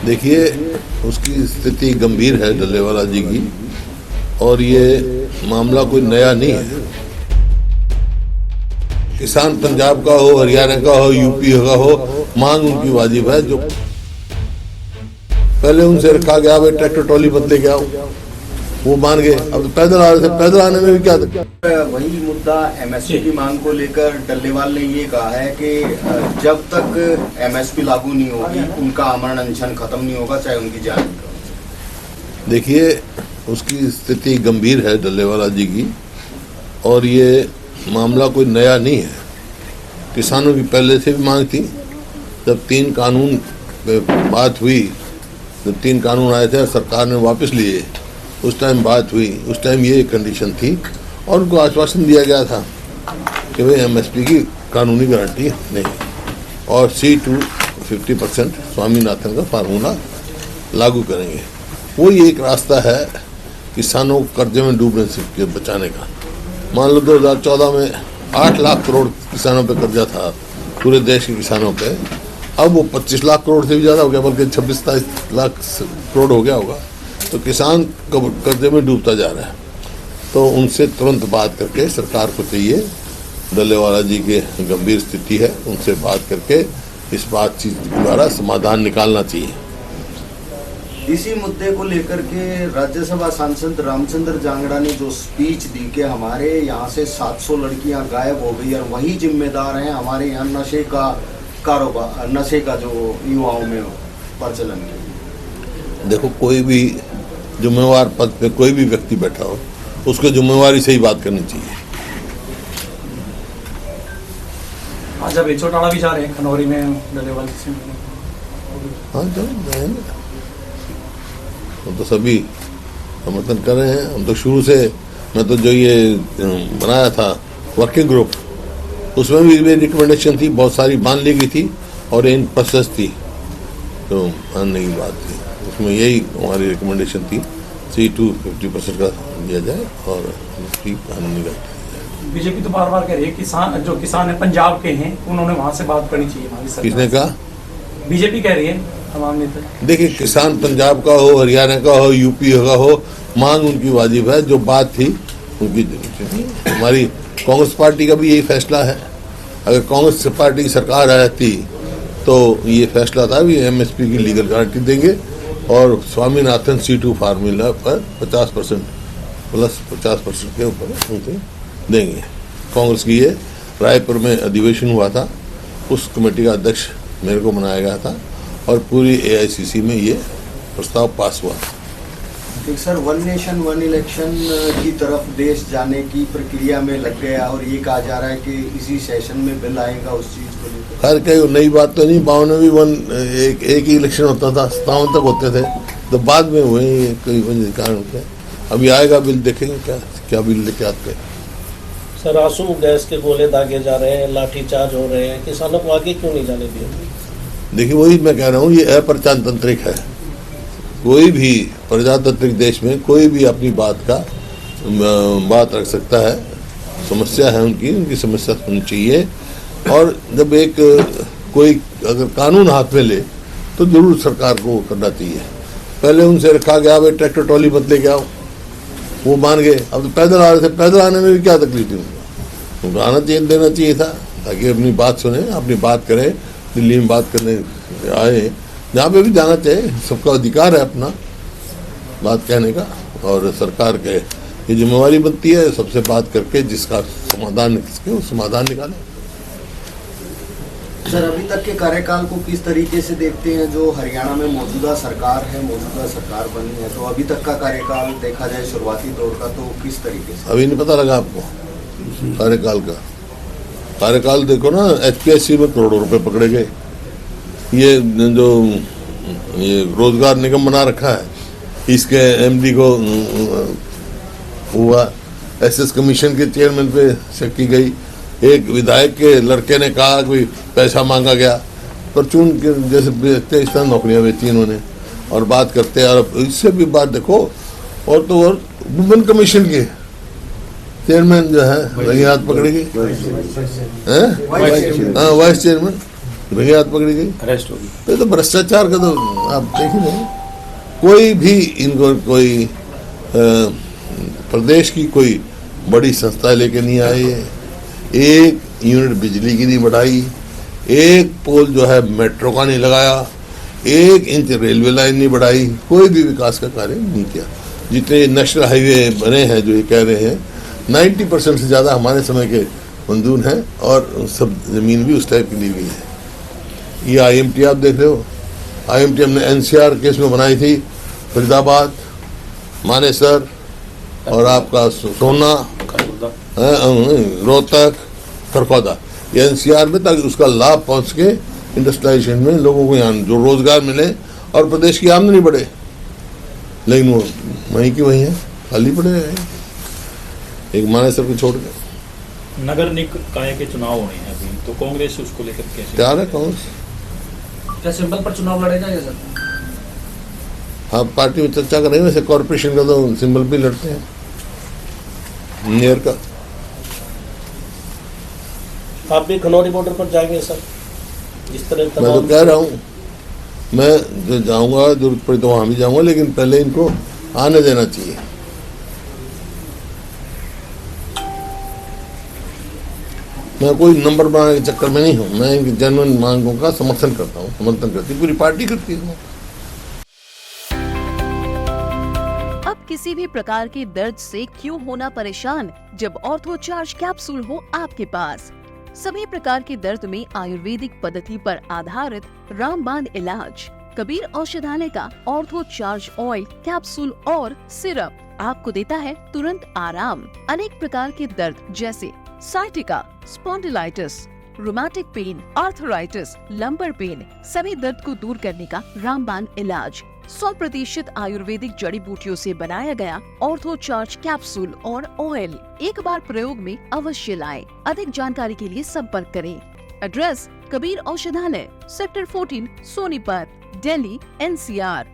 देखिए, उसकी स्थिति गंभीर है डल्लेवाला जी की, और ये मामला कोई नया नहीं है। किसान पंजाब का हो, हरियाणा का हो, यूपी का हो, मांग उनकी वाजिब है। जो पहले उनसे रखा गया, भाई ट्रैक्टर ट्रॉली बदले के आओ, वो मान गए। अब तो पैदल आ रहे थे, पैदल आने में भी क्या था। वही मुद्दा एमएसपी की मांग को लेकर डल्लेवाल ने ये कहा है कि जब तक एमएसपी लागू नहीं होगी उनका आमरण अनशन खत्म नहीं होगा, चाहे उनकी जान। देखिए, उसकी स्थिति गंभीर है डल्लेवाला जी की, और ये मामला कोई नया नहीं है। किसानों की पहले से भी मांग थी। जब 3 कानून पे बात हुई, जब 3 कानून आए थे और सरकार ने वापस लिए, उस टाइम बात हुई, उस टाइम ये कंडीशन थी और उनको आश्वासन दिया गया था कि भाई एमएसपी की कानूनी गारंटी नहीं, और C2 50% स्वामीनाथन का फार्मूला लागू करेंगे। वो ये एक रास्ता है किसानों को कर्जे में डूबने से बचाने का। मान लो 2014 में 8 लाख करोड़ किसानों पे कर्जा था, पूरे देश के किसानों पे। अब वो 25 लाख करोड़ से भी ज़्यादा हो गया, बल्कि 26-27 लाख करोड़ हो गया होगा। तो किसान कर्जे में डूबता जा रहा है। तो उनसे तुरंत बात करके सरकार को चाहिए, डल्लेवाला जी के गंभीर स्थिति है, उनसे बात करके इस बातचीत के द्वारा समाधान निकालना चाहिए। इसी मुद्दे को लेकर के राज्यसभा सांसद रामचंद्र जांगड़ा ने जो स्पीच दी कि हमारे यहाँ से 700 लड़कियां गायब हो गई और वही जिम्मेदार हैं हमारे यहाँ नशे का कारोबार, नशे का जो युवाओं में प्रचलन है। देखो, कोई भी जिम्मेवार पद पे कोई भी व्यक्ति बैठा हो, उसको जिम्मेवारी से ही बात करनी चाहिए। आज अब चौटाला भी जा रहे हैं खनौरी में डल्लेवाल से। हाँ, जाएंगे। हम तो सभी समर्थन कर रहे हैं। हम तो शुरू से, मैं तो जो ये बनाया था वर्किंग ग्रुप, उसमें भी मेरी रिकमेंडेशन थी, बहुत सारी मान ली गई थी और इन प्रोसेस थी, तो मानने की बात थी। उसमें यही हमारी रिकमेंडेशन थी, C2 50% का दिया जाए और उसकी कानूनी गारंटी। बीजेपी तो बार बार कह रही है किसान जो किसान है पंजाब के हैं, उन्होंने वहां से बात करनी चाहिए हमारी सरकार। किसने कहा? बीजेपी कह रही है तमाम नेता। देखिए, किसान पंजाब का हो, हरियाणा का हो, यूपी का हो, मांग उनकी वाजिब है। जो बात थी उनकी हमारी कांग्रेस पार्टी का भी यही फैसला है। अगर कांग्रेस पार्टी की सरकार रहती तो ये फैसला था भी एमएसपी की लीगल गारंटी देंगे और स्वामीनाथन C2 फार्मूला पर 50% प्लस 50% के ऊपर उनसे देंगे। कांग्रेस की ये रायपुर में अधिवेशन हुआ था, उस कमेटी का अध्यक्ष मेरे को बनाया गया था और पूरी AICC में ये प्रस्ताव पास हुआ। ठीक सर, 1 नेशन 1 इलेक्शन की तरफ देश जाने की प्रक्रिया में लग गया और ये कहा जा रहा है कि इसी सेशन में बिल आएगा उस चीज को लेकर। खैर, कई नई बात तो नहीं। 52 में भी एक ही इलेक्शन होता था, 57 तक होते थे, तो बाद में हुए कई कारण होते। अभी आएगा बिल, देखेंगे क्या बिल लेके आते हैं। सर, आंसू गैस के गोले दागे जा रहे हैं, लाठीचार्ज हो रहे हैं, किसानों को आगे क्यों नहीं जाने दिया? देखिए, वही मैं कह रहा हूँ, ये अप्रजातांत्रिक है। कोई भी प्रजातांत्रिक देश में कोई भी अपनी बात रख सकता है। समस्या है उनकी समस्या सुननी चाहिए। और जब कोई अगर कानून हाथ में ले तो जरूर सरकार को करना चाहिए। पहले उनसे रखा गया, भाई ट्रैक्टर ट्रॉली बदले के आओ, वो मान गए। अब तो पैदल आ रहे थे, पैदल आने में भी क्या तकलीफ थी उनको आना देना चाहिए था, ताकि अपनी बात सुने, अपनी बात करें। दिल्ली में बात करने आए, जहाँ पे भी जाना चाहिए, सबका अधिकार है अपना बात कहने का। और सरकार के ये जिम्मेवारी बनती है सबसे बात करके जिसका समाधान वो समाधान निकाले। सर, अभी तक के कार्यकाल को किस तरीके से देखते हैं? जो हरियाणा में मौजूदा सरकार बनी है, तो अभी तक का कार्यकाल देखा जाए शुरुआती दौर का, तो किस तरीके से? अभी नहीं पता लगा आपको कार्यकाल का? कार्यकाल देखो ना, HPSC में करोड़ों रुपए पकड़े गए। ये जो ये रोजगार निगम बना रखा है, इसके MD को हुआ, SS कमीशन के चेयरमैन पे शक की गई। एक विधायक के लड़के ने कहा कि पैसा मांगा गया, परचून के जैसे बेचते इस तरह नौकरियां बेची इन्होंने और बात करते हैं। और इससे भी बात देखो, और तो और वुमेन कमीशन के चेयरमैन जो है रंगी हाथ पकड़ेगी, वाइस चेयरमैन। बेगैरत पकड़ी गई, अरेस्ट होगी। ये तो भ्रष्टाचार का तो आप देख ही रहे। कोई भी इनको कोई प्रदेश की कोई बड़ी संस्था लेके नहीं आई है, एक यूनिट बिजली की नहीं बढ़ाई, एक पोल जो है मेट्रो का नहीं लगाया, 1 इंच रेलवे लाइन नहीं बढ़ाई, कोई भी विकास का कार्य नहीं किया। जितने नेशनल हाईवे बने हैं जो ये कह रहे हैं 90% से ज़्यादा हमारे समय के मंजूर हैं और सब ज़मीन भी उस टाइप की ली हुई है। ये IMT आप देख रहे हो, IMT हमने NCR केस में बनाई थी, फरीदाबाद, मानेसर और आपका सोना, रोहतक, खरखौदा, ये NCR में, ताकि उसका लाभ पहुंच के इंडस्ट्रियलाइजेशन में लोगों को यहाँ जो रोजगार मिले और प्रदेश की आमदनी बढ़े। लेकिन वो वहीं की वहीं है, खाली पड़े हैं, एक मानेसर को छोड़ के। नगर निकाय के चुनाव होने हैं अभी, तो कांग्रेस उसको लेकर कैसे तैयार है कांग्रेस? क्या सिंबल पर चुनाव लड़ेगा या सर? हाँ, पार्टी में चर्चा करेंगे। वैसे कॉर्पोरेशन का तो सिंबल भी लड़ते हैं, मेयर का। आप भी खनौरी बॉर्डर पर जाएंगे सर? जिस तरह मैं तो कह रहा हूँ, मैं जो जाऊंगा, जरूरत पड़ी तो वहां भी जाऊंगा, लेकिन पहले इनको आने देना चाहिए। मैं कोई नंबर बनाने के चक्कर में नहीं हूँ, मैं इनकी जेन्युइन मांगों का समर्थन करता हूँ, समर्थन करती पूरी पार्टी करती है। अब किसी भी प्रकार के दर्द से क्यों होना परेशान, जब ऑर्थोचार्ज कैप्सूल हो आपके पास। सभी प्रकार के दर्द में आयुर्वेदिक पद्धति पर आधारित रामबाण इलाज। कबीर औषधालय का ऑर्थोचार्ज ऑयल, कैप्सूल और सिरप आपको देता है तुरंत आराम। अनेक प्रकार के दर्द जैसे sciatica, spondylitis, rheumatic pain, arthritis, lumbar pain, सभी दर्द को दूर करने का रामबाण इलाज 100% आयुर्वेदिक जड़ी बूटियों से बनाया गया ऑर्थोचार्ज कैप्सूल और ऑयल एक बार प्रयोग में अवश्य लाएं। अधिक जानकारी के लिए संपर्क करें। एड्रेस: कबीर औषधालय, सेक्टर 14, सोनीपत, दिल्ली, NCR।